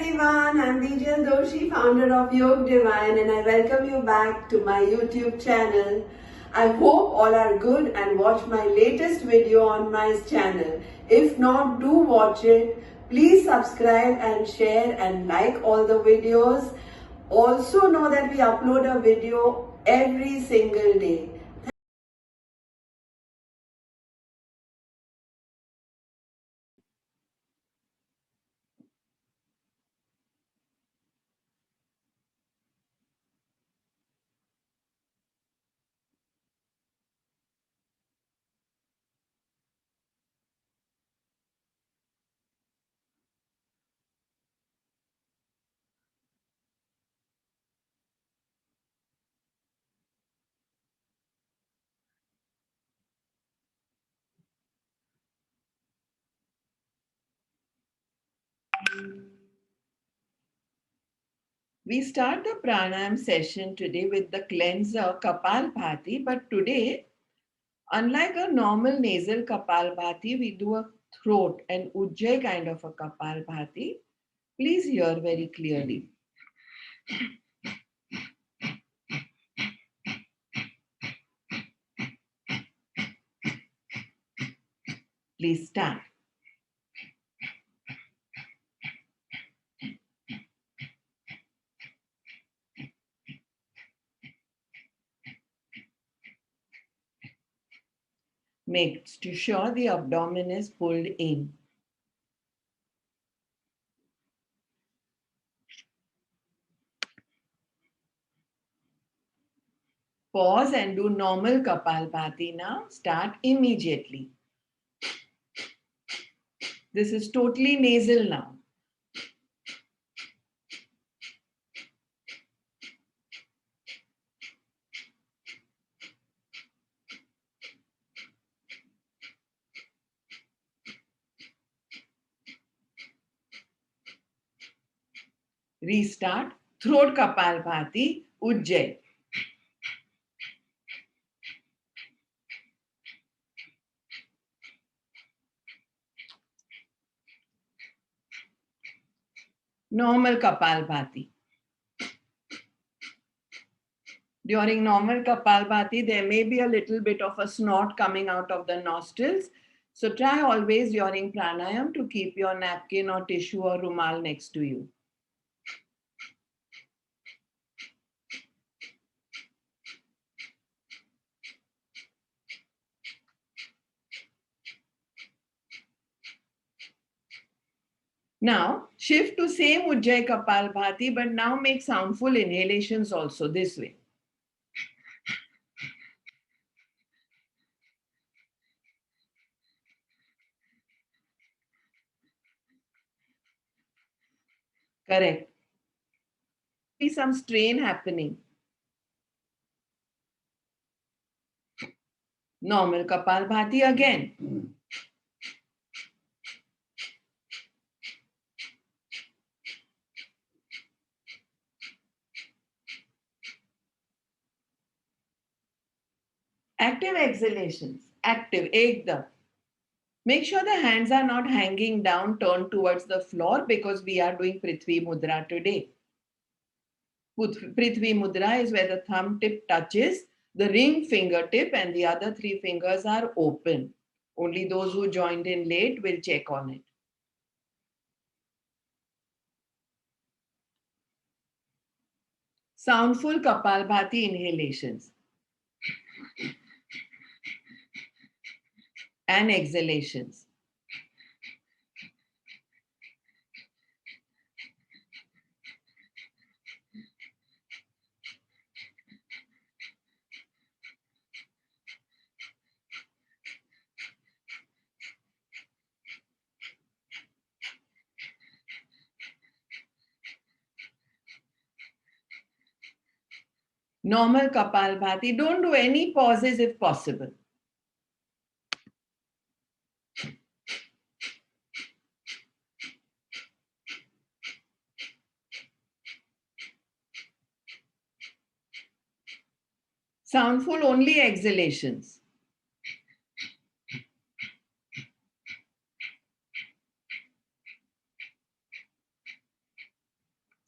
everyone, I'm Vijay Doshi, founder of Yog Divine, and I welcome you back to my YouTube channel. I hope all are good and watch my latest video on my channel. If not, do watch it. Please subscribe and share and like all the videos. Also know that we upload a video every single day. We start the pranayam session today with the cleanser Kapalbhati, but today, unlike a normal nasal Kapalbhati, we do a throat and ujjayi kind of a Kapalbhati. Please hear very clearly. Please stand. Make sure the abdomen is pulled in. Pause and do normal Kapalbhati now. Start immediately. This is totally nasal now. Restart. Throat Kapalbhati, Ujjayi. Normal Kapalbhati. During normal Kapalbhati, there may be a little bit of a snort coming out of the nostrils. So try always during pranayam to keep your napkin or tissue or rumal next to you. Now shift to same Ujjayi Kapalbhati, but now make soundful inhalations also this way. Correct. See some strain happening. Normal Kapalbhati again. Active exhalations. Active. Ekdam. Make sure the hands are not hanging down, turned towards the floor because we are doing Prithvi Mudra today. Prithvi Mudra is where the thumb tip touches the ring fingertip and the other three fingers are open. Only those who joined in late will check on it. Soundful Kapalbhati inhalations and exhalations. Normal Kapalbhati. Don't do any pauses if possible. Soundful only exhalations.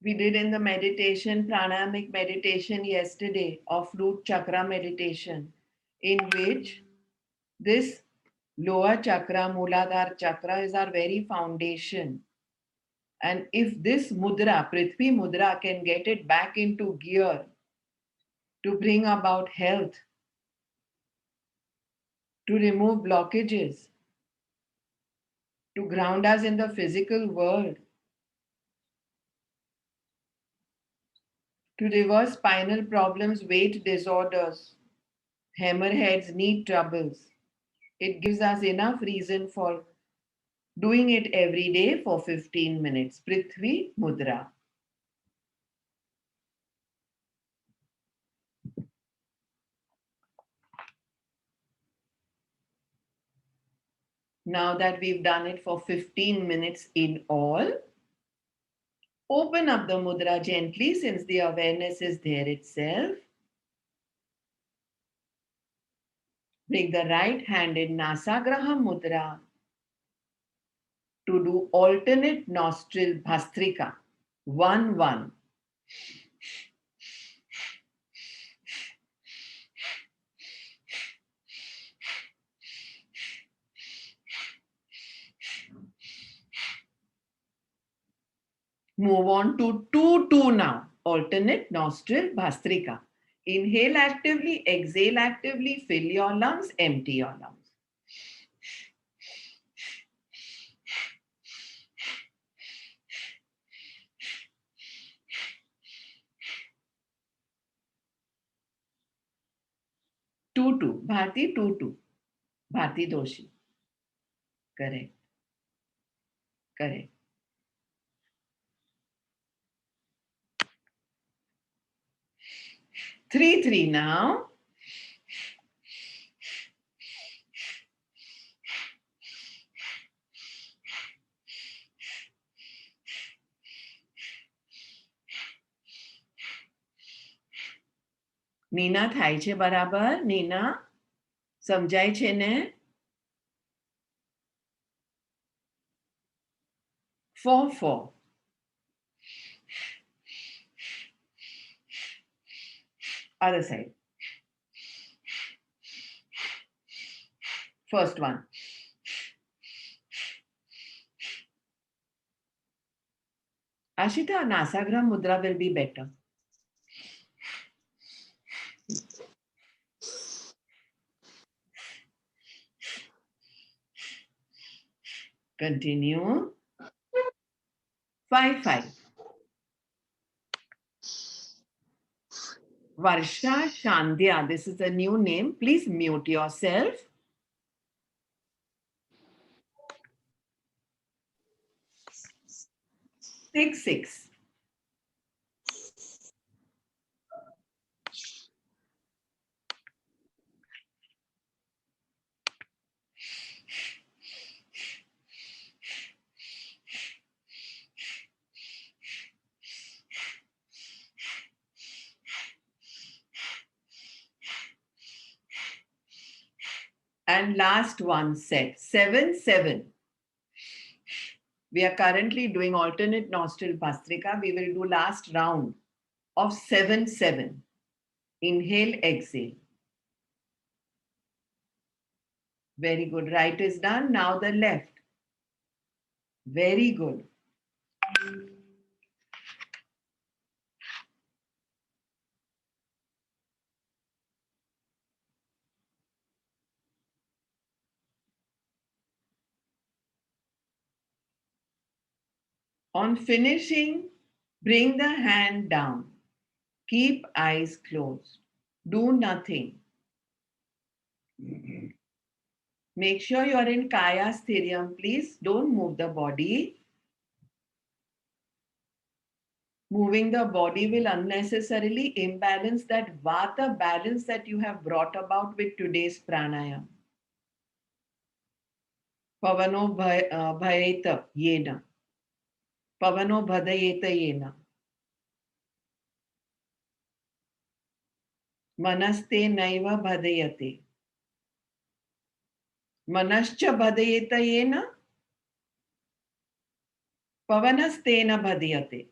We did in the meditation, pranayamic meditation yesterday, of root chakra meditation, in which this lower chakra, Muladhara chakra, is our very foundation. And if this mudra, Prithvi mudra, can get it back into gear to bring about health, to remove blockages, to ground us in the physical world, to reverse spinal problems, weight disorders, hammerheads, knee troubles. It gives us enough reason for doing it every day for 15 minutes. Prithvi Mudra. Now that we've done it for 15 minutes in all, open up the mudra gently since the awareness is there itself. Bring the right hand in Nasagraha Mudra to do alternate nostril Bhastrika. 1-1. Move on to 2-2 now. Alternate nostril Bhastrika. Inhale actively, exhale actively, fill your lungs, empty your lungs. Two, Bharti 2-2. Bharti Doshi. Correct. Correct. 3-3 now. Nina થાય છે બરાબર? નીના સમજાય છે ને? 4-4. Other side. First one. Ashita, Nasagram Mudra will be better. Continue. 5-5. Varsha Shandhya. This is a new name. Please mute yourself. 6-6. And last one set. 7-7. We are currently doing alternate nostril Bhastrika. We will do last round of 7-7. Inhale, exhale. Very good. Right is done. Now the left. Very good. On finishing, bring the hand down. Keep eyes closed. Do nothing. Make sure you're in Kaya Sthiriyam, please. Don't move the body. Moving the body will unnecessarily imbalance that Vata balance that you have brought about with today's pranayam. Pavano bhayeta yena. Pavano bhadayeta yena. Manaste naiva bhadayate. Manascha bhadayeta yena. Pavanastena bhadayate.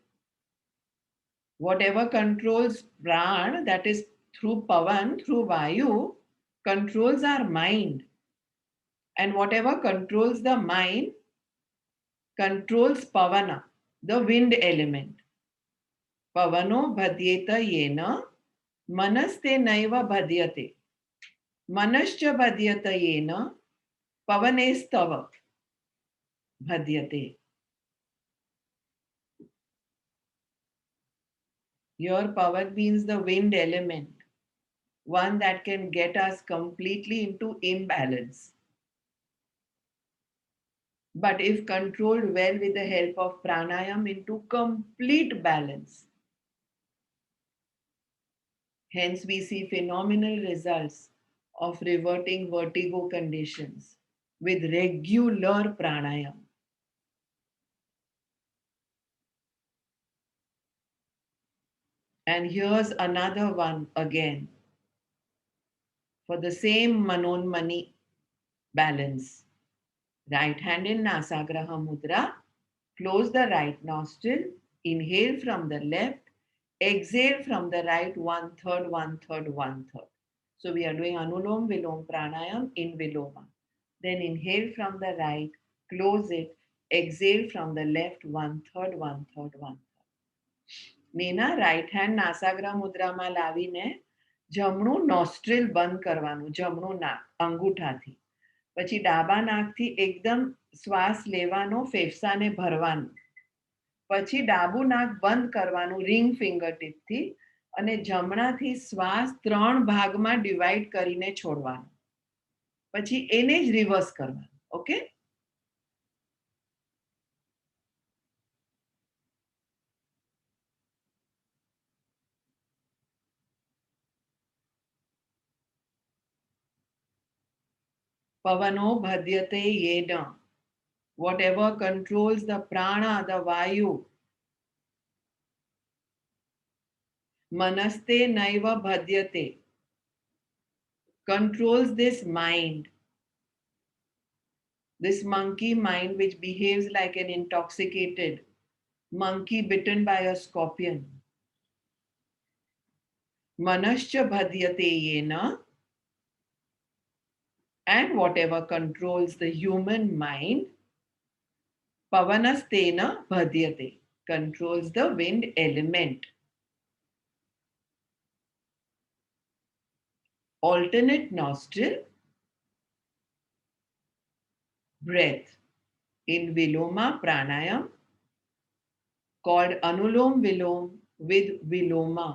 Whatever controls pran, that is through pavan, through vayu, controls our mind. And whatever controls the mind controls pavana, the wind element. Pavano bhadyeta yena manaste naiva bhadyate. Manascha bhadyata yena pavanestava bhadyate. Your pavan means the wind element, one that can get us completely into imbalance. But if controlled well with the help of pranayam, into complete balance. Hence, we see phenomenal results of reverting vertigo conditions with regular pranayam. And here's another one again for the same Manonmani balance. Right hand in Nasagraha Mudra, close the right nostril, inhale from the left, exhale from the right, 1/3, 1/3, 1/3. So we are doing Anulom Vilom Pranayam in Viloma. Then inhale from the right, close it, exhale from the left, 1/3, 1/3, 1/3. મેના right hand નાસાગ્રા મુદ્રામાં લાવીને જમણું નોસ્ટ્રિલ બંધ કરવાનું, જમણું નાક અંગૂઠાથી. પછી ડાબા નાકથી એકદમ શ્વાસ લેવાનો, ફેફસાને ભરવાનું. પછી ડાબુ નાક બંધ કરવાનું રિંગ ફિંગર ટીપથી અને જમણાથી શ્વાસ 3 ભાગમાં ડિવાઈડ કરીને છોડવાનું. પછી એને જ રિવર્સ કરવાનું. ઓકે? પવનો ભદ્યતે યેન. Whatever controls the prana, the vayu. Manaste naiva bhadyate. Controls this mind. This monkey mind which behaves like an intoxicated monkey bitten by a scorpion. Manascha bhadyate yena. And whatever controls the human mind, pavanastena bhadyate, controls the wind element. Alternate nostril breath in Viloma Pranayam, called Anulom Vilom with Viloma.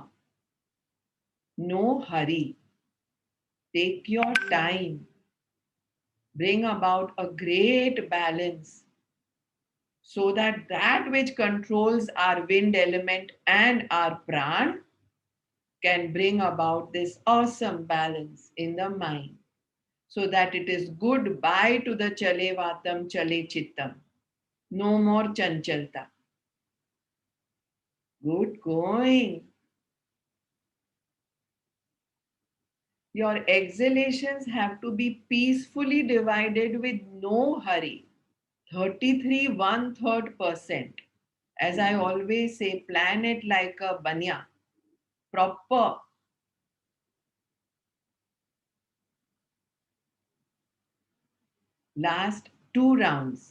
No hurry. Take your time. Bring about a great balance so that which controls our wind element and our pran can bring about this awesome balance in the mind, so that it is goodbye to the chale vatam chale chittam. No more chanchalta. Good going. Your exhalations have to be peacefully divided with no hurry. 33 1/3%. As I always say, plan it like a banya. Proper. Last 2 rounds.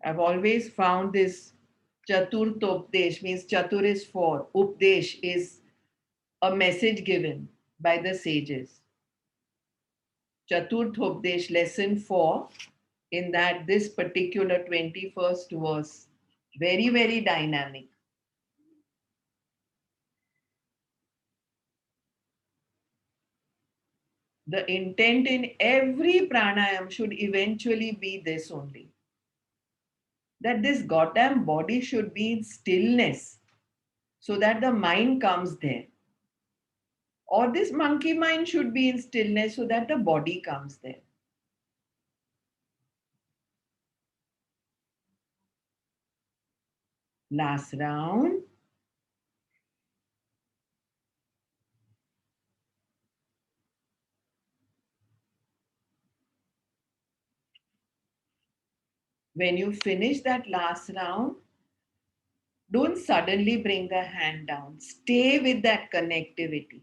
I've always found this Chaturtopdesh means Chatur is 4. Updesh is a message given by the sages. Chaturthopdesh, lesson 4, in that this particular 21st verse, very, very dynamic. The intent in every pranayam should eventually be this only, that this goddamn body should be in stillness so that the mind comes there. Or this monkey mind should be in stillness so that the body comes there. Last round. When you finish that last round, don't suddenly bring the hand down. Stay with that connectivity.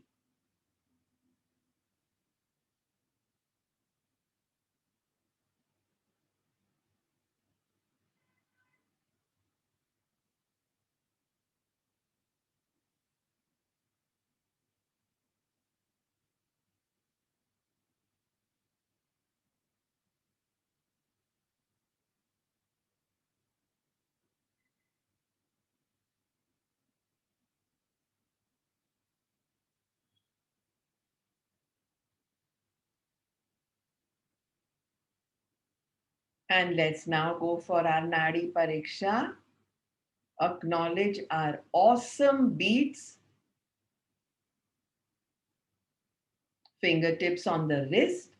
And let's now go for our Nadi Pariksha. Acknowledge our awesome beats, fingertips on the wrist,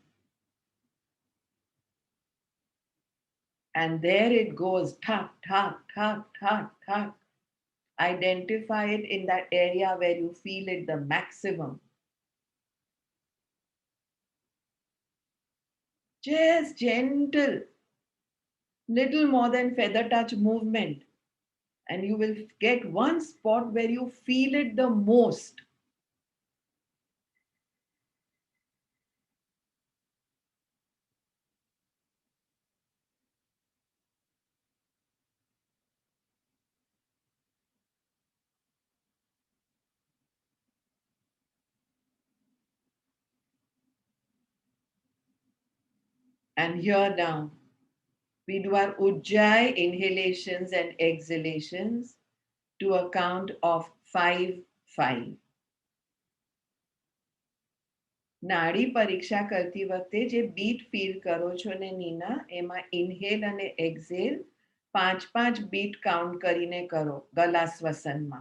and there it goes, thak, thak, thak, thak, thak. Identify it in that area where you feel it the maximum. Just gentle, little more than feather touch movement, and you will get one spot where you feel it the most. And here now, we do our Ujjayi inhalations and exhalations to a count of 5, 5. નાડી પરીક્ષા કરતી વખતે જે bit feel કરો છો ને નીના, એમાં inhale અને એક્ઝેલ 5 બીટ કાઉન્ટ કરીને કરો ગલા શ્વસનમાં.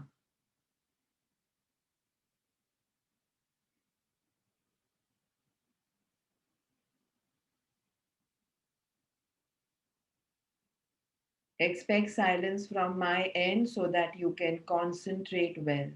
Expect silence from my end so that you can concentrate well.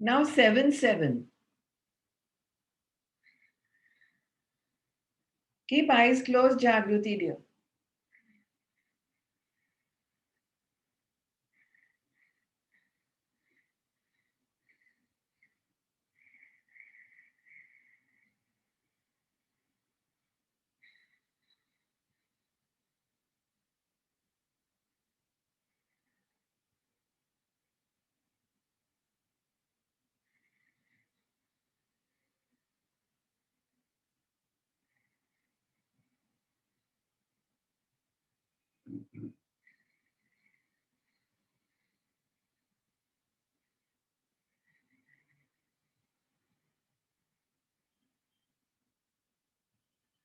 Now 7, 7. Keep eyes closed, Jagruti dear.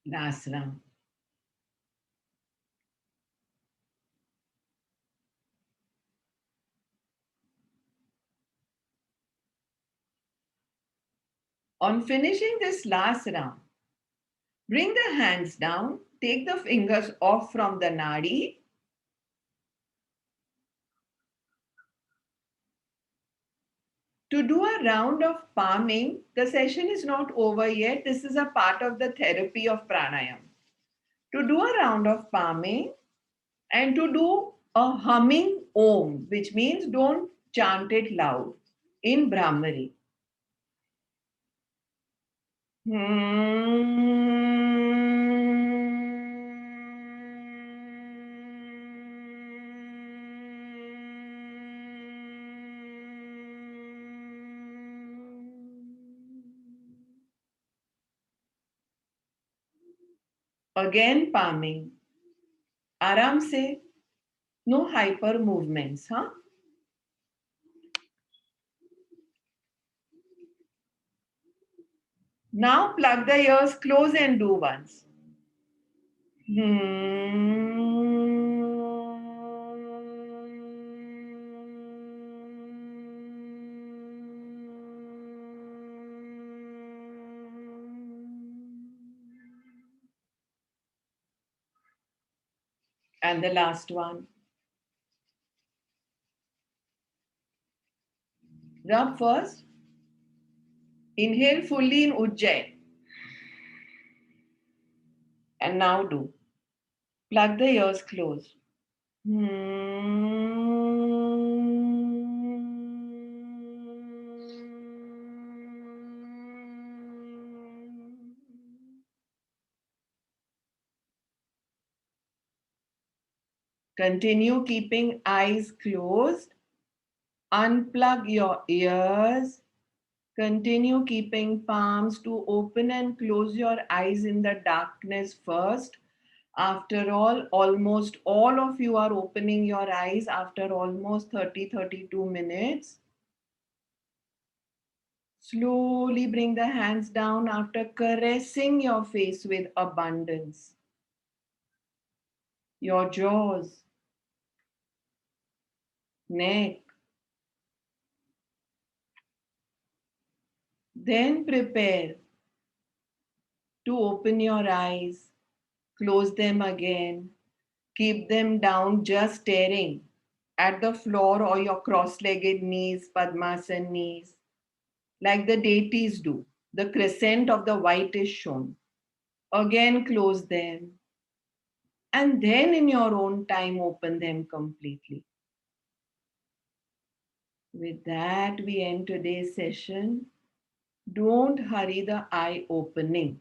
Last round. On finishing this last round, bring the hands down, take the fingers off from the nadi. To do a round of palming, the session is not over yet. This is a part of the therapy of pranayam. To do a round of palming and to do a humming om, which means don't chant it loud in Brahmari. Again palming. आराम से. No hyper movements, huh? Now plug the ears close and do once. And the last one. Rub first. Inhale fully in Ujjayi. And now do. Plug the ears closed. Continue keeping eyes closed. Unplug your ears. Continue keeping palms to open and close your eyes in the darkness first. After all, almost all of you are opening your eyes after almost 30-32 minutes. Slowly bring the hands down after caressing your face with abundance. Your jaws, neck. Then prepare to open your eyes, close them again, keep them down just staring at the floor or your cross-legged knees, Padmasana knees, like the deities do. The crescent of the white is shown. Again close them. And then in your own time, open them completely. With that, we end today's session. Don't hurry the eye opening.